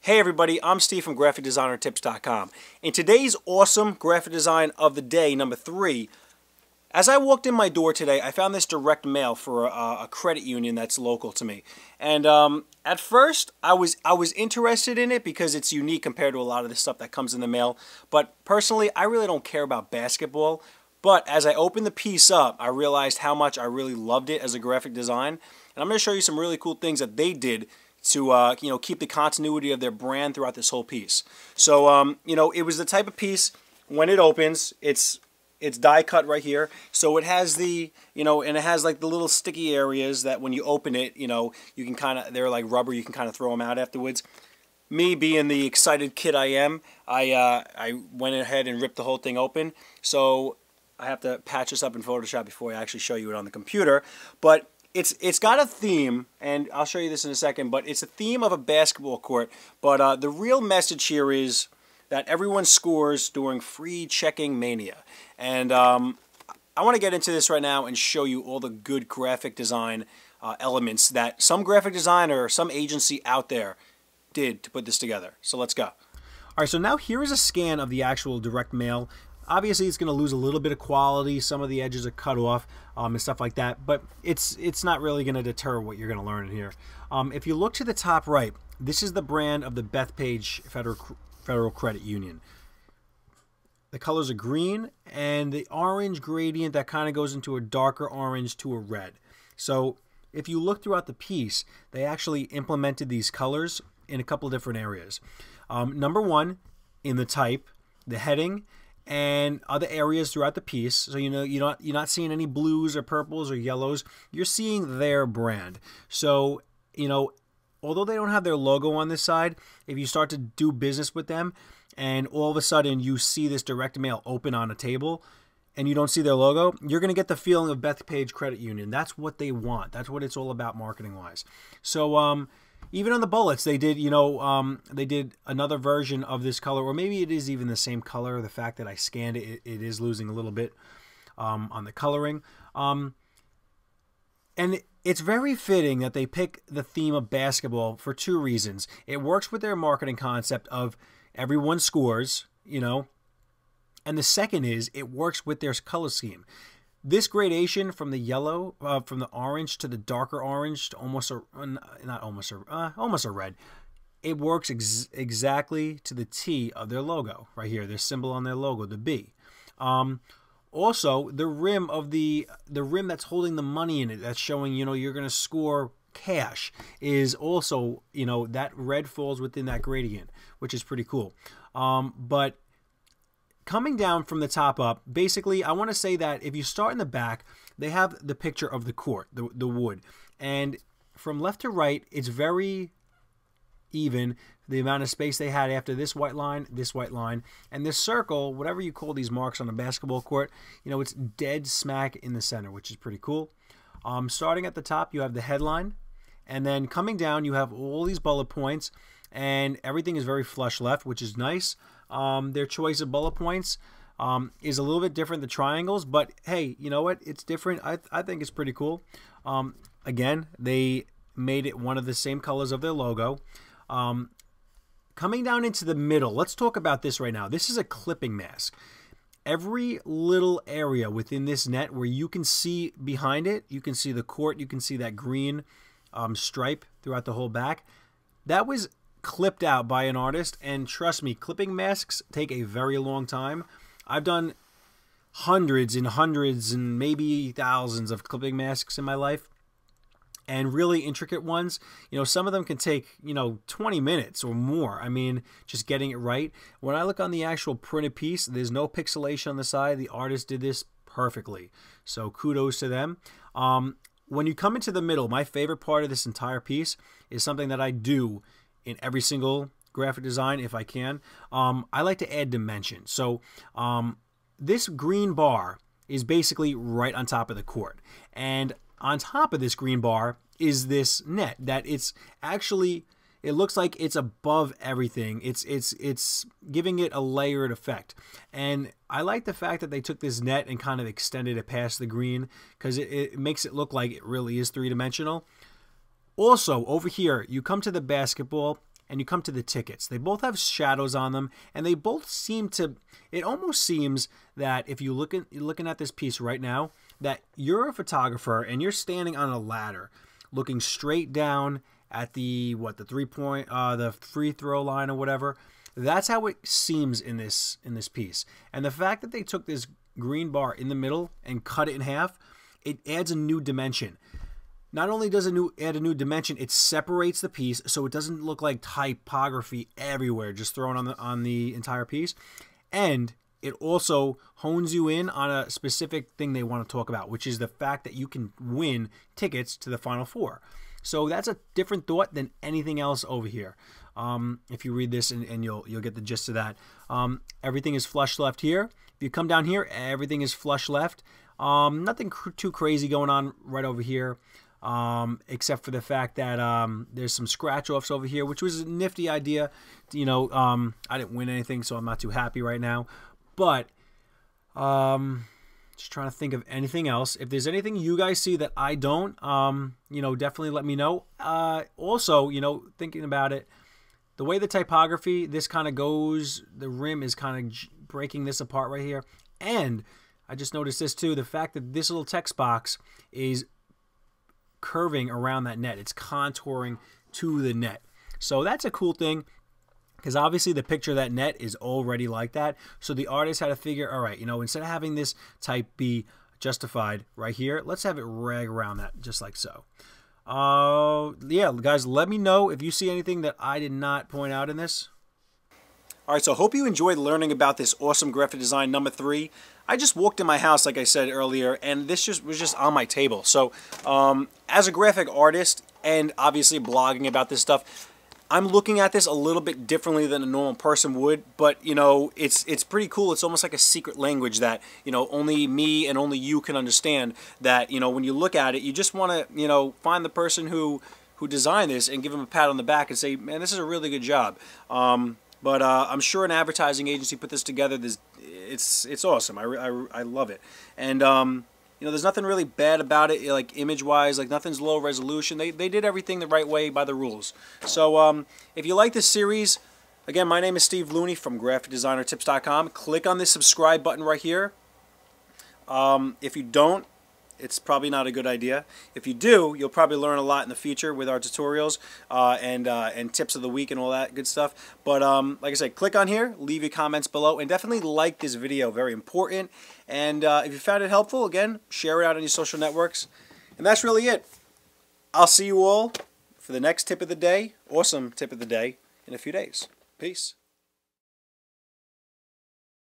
Hey everybody, I'm Steve from GraphicDesignerTips.com. In today's awesome graphic design of the day, number 3, as I walked in my door today, I found this direct mail for a credit union that's local to me. And at first, I was interested in it because it's unique compared to a lot of the stuff that comes in the mail. But personally, I really don't care about basketball. But as I opened the piece up, I realized how much I really loved it as a graphic design. And I'm going to show you some really cool things that they did to keep the continuity of their brand throughout this whole piece. So it was the type of piece, when it opens, it's die cut right here. So it has the, and it has like the little sticky areas that when you open it, you can kind of, they're like rubber, you can kind of throw them out afterwards. Me being the excited kid I am, I went ahead and ripped the whole thing open. So I have to patch this up in Photoshop before I actually show you it on the computer. But it's got a theme, and I'll show you this in a second, but it's a theme of a basketball court. But the real message here is that everyone scores during free checking mania. And I want to get into this right now and show you all the good graphic design elements that some graphic designer or some agency out there did to put this together. So let's go. All right, so now here is a scan of the actual direct mail. Obviously, it's going to lose a little bit of quality. Some of the edges are cut off and stuff like that. But it's not really going to deter what you're going to learn in here. If you look to the top right, this is the brand of the Bethpage Federal Credit Union. The colors are green and the orange gradient that kind of goes into a darker orange to a red. So if you look throughout the piece, they actually implemented these colors in a couple of different areas. Number one, in the type, the heading, and other areas throughout the piece. So you're not seeing any blues or purples or yellows. You're seeing their brand. So although they don't have their logo on this side, if you start to do business with them and all of a sudden you see this direct mail open on a table and you don't see their logo, you're going to get the feeling of Bethpage Credit Union. That's what they want. That's what it's all about marketing wise. So even on the bullets, they did, they did another version of this color, or maybe it is even the same color. The fact that I scanned it, it is losing a little bit on the coloring. And it's very fitting that they pick the theme of basketball for two reasons. It works with their marketing concept of everyone scores, and the second is it works with their color scheme. This gradation from the yellow, from the orange to the darker orange to almost a red, it works exactly to the T of their logo right here. Their symbol on their logo, the B. Also, the rim of the rim that's holding the money in it, that's showing you're going to score cash, is also that red falls within that gradient, which is pretty cool. But coming down from the top up, basically, I want to say that if you start in the back, they have the picture of the court, the wood. And from left to right, it's very even, the amount of space they had after this white line, and this circle, whatever you call these marks on a basketball court, it's dead smack in the center, which is pretty cool. Starting at the top, you have the headline. And then coming down, you have all these bullet points, and everything is very flush left, which is nice. Their choice of bullet points is a little bit different than triangles, but hey, you know what? It's different. I think it's pretty cool. Again, they made it one of the same colors of their logo. Coming down into the middle, let's talk about this right now. This is a clipping mask. Every little area within this net where you can see behind it, you can see the court, you can see that green stripe throughout the whole back. That was clipped out by an artist, and trust me, clipping masks take a very long time. I've done hundreds and hundreds and maybe thousands of clipping masks in my life, and really intricate ones, some of them can take 20 minutes or more. I mean, just getting it right. When I look on the actual printed piece, there's no pixelation on the side. The artist did this perfectly, so kudos to them. When you come into the middle, my favorite part of this entire piece is something that I do in every single graphic design if I can. I like to add dimension. So this green bar is basically right on top of the court. And on top of this green bar is this net that it's actually, it looks like it's above everything. It's giving it a layered effect. And I like the fact that they took this net and kind of extended it past the green, because it makes it look like it really is three-dimensional. Also, over here, you come to the basketball, and you come to the tickets. They both have shadows on them, and they both seem to, it almost seems that if you're looking at this piece right now, that you're a photographer and you're standing on a ladder looking straight down at the the free throw line or whatever. That's how it seems in this piece. And the fact that they took this green bar in the middle and cut it in half, it adds a new dimension. Not only does it add a new dimension, it separates the piece so it doesn't look like typography everywhere just thrown on the entire piece. And it also hones you in on a specific thing they want to talk about, which is the fact that you can win tickets to the Final Four. So that's a different thought than anything else over here. If you read this, and you'll get the gist of that. Everything is flush left here. If you come down here, everything is flush left. Nothing too crazy going on right over here, except for the fact that there's some scratch offs over here, which was a nifty idea. You know, I didn't win anything, so I'm not too happy right now. But just trying to think of anything else. If there's anything you guys see that I don't, you know, definitely let me know. Also, you know, thinking about it, the way the typography, this kind of goes, the rim is kind of breaking this apart right here. And I just noticed this too, the fact that this little text box is curving around that net. It's contouring to the net. So that's a cool thing, because obviously the picture of that net is already like that. So the artist had to figure, all right, you know, instead of having this type be justified right here, let's have it rag around that just like so. Yeah, guys, let me know if you see anything that I did not point out in this. All right, so I hope you enjoyed learning about this awesome graphic design number 3. I just walked in my house, like I said earlier, and this was just on my table. So as a graphic artist and obviously blogging about this stuff, I'm looking at this a little bit differently than a normal person would, but, you know, it's pretty cool. It's almost like a secret language that, you know, only me and only you can understand, that, you know, when you look at it, you just want to, you know, find the person who designed this and give them a pat on the back and say, man, this is a really good job. But I'm sure an advertising agency put this together. It's awesome. I love it. And you know, there's nothing really bad about it, like image-wise. Like, nothing's low resolution. They did everything the right way by the rules. So if you like this series, again, my name is Steve Looney from GraphicDesignerTips.com. Click on this subscribe button right here. If you don't, it's probably not a good idea. If you do, you'll probably learn a lot in the future with our tutorials and tips of the week and all that good stuff. But like I said, click on here, leave your comments below, and definitely like this video. Very important. And if you found it helpful, again, share it out on your social networks. And that's really it. I'll see you all for the next tip of the day, awesome tip of the day, in a few days. Peace.